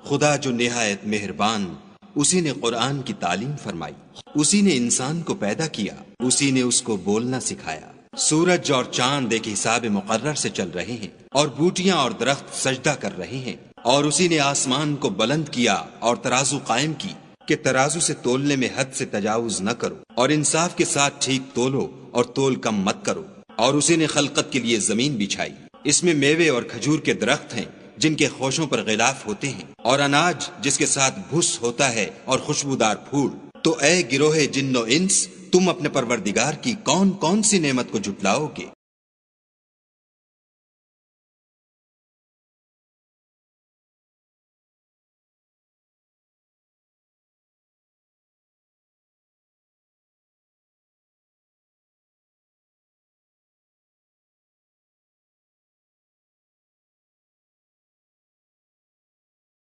خدا جو نہایت مہربان، اسی نے قرآن کی تعلیم فرمائی، اسی نے انسان کو پیدا کیا، اسی نے اس کو بولنا سکھایا۔ سورج اور چاند ایک حساب مقرر سے چل رہے ہیں، اور بوٹیاں اور درخت سجدہ کر رہے ہیں، اور اسی نے آسمان کو بلند کیا اور ترازو قائم کی کہ ترازو سے تولنے میں حد سے تجاوز نہ کرو، اور انصاف کے ساتھ ٹھیک تولو اور تول کم مت کرو۔ اور اسی نے خلقت کے لیے زمین بچھائی، اس میں میوے اور کھجور کے درخت ہیں جن کے خوشوں پر غلاف ہوتے ہیں، اور اناج جس کے ساتھ بھس ہوتا ہے اور خوشبودار پھول۔ تو اے گروہ جن و انس، تم اپنے پروردگار کی کون کون سی نعمت کو جھٹلاؤ گے؟